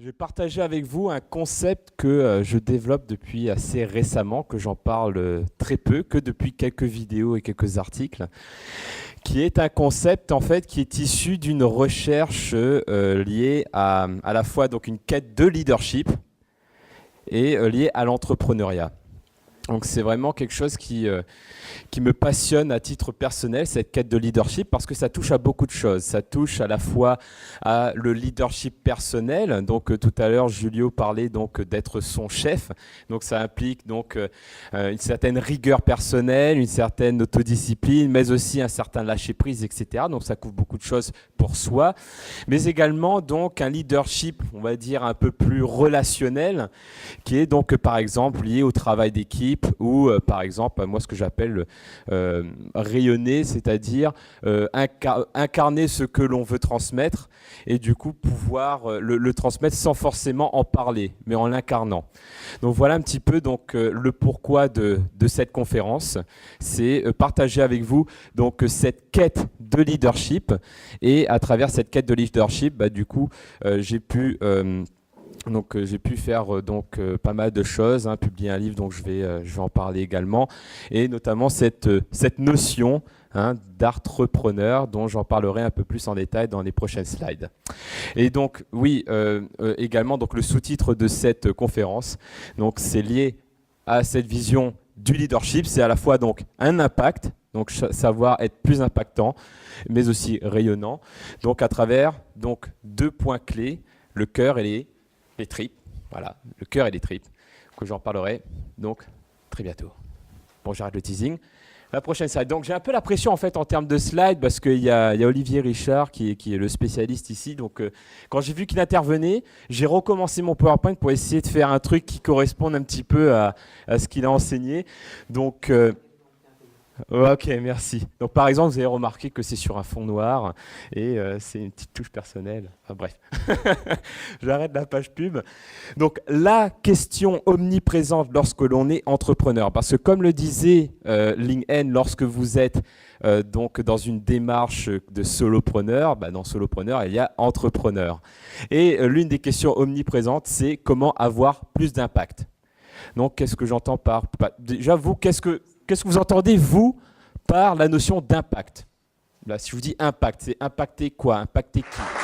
Je vais partager avec vous un concept que je développe depuis assez récemment, que j'en parle très peu, que depuis quelques vidéos et quelques articles, qui est un concept en fait qui est issu d'une recherche liée à la fois donc une quête de leadership et liée à l'entrepreneuriat. Donc c'est vraiment quelque chose qui me passionne à titre personnel, cette quête de leadership, parce que ça touche à beaucoup de choses. Ça touche à la fois à le leadership personnel. Donc tout à l'heure, Julio parlait donc d'être son chef. Donc ça implique donc une certaine rigueur personnelle, une certaine autodiscipline, mais aussi un certain lâcher-prise, etc. Donc ça couvre beaucoup de choses pour soi. Mais également donc un leadership, on va dire, un peu plus relationnel, qui est donc par exemple lié au travail d'équipe, ou par exemple, moi ce que j'appelle rayonner, c'est-à-dire incarner ce que l'on veut transmettre et du coup pouvoir le transmettre sans forcément en parler, mais en l'incarnant. Donc voilà un petit peu donc, le pourquoi de cette conférence, c'est partager avec vous donc, cette quête de leadership, et à travers cette quête de leadership, bah, du coup j'ai pu faire pas mal de choses, publier un livre, donc je vais en parler également, et notamment cette notion d'entrepreneur, dont j'en parlerai un peu plus en détail dans les prochaines slides. Et donc oui, également donc le sous-titre de cette conférence, donc c'est lié à cette vision du leadership, c'est à la fois donc un impact, donc savoir être plus impactant, mais aussi rayonnant, donc à travers donc deux points clés, le cœur et les tripes, voilà, le cœur et les tripes, que j'en parlerai donc très bientôt. Bon, j'arrête le teasing. La prochaine slide. Donc j'ai un peu la pression en fait en termes de slides, parce qu'il y a Olivier Richard qui est le spécialiste ici. Donc quand j'ai vu qu'il intervenait, j'ai recommencé mon PowerPoint pour essayer de faire un truc qui corresponde un petit peu à ce qu'il a enseigné. Donc ok, merci. Donc par exemple, vous avez remarqué que c'est sur un fond noir et c'est une petite touche personnelle. Enfin bref, j'arrête la page pub. Donc la question omniprésente lorsque l'on est entrepreneur, parce que comme le disait LinkedIn, lorsque vous êtes donc dans une démarche de solopreneur, dans solopreneur, il y a entrepreneur. Et l'une des questions omniprésentes, c'est comment avoir plus d'impact. Donc qu'est-ce que j'entends par... Déjà, vous, qu'est-ce que vous entendez, vous, par la notion d'impact? Là, si je vous dis impact, c'est impacter quoi? Impacter qui?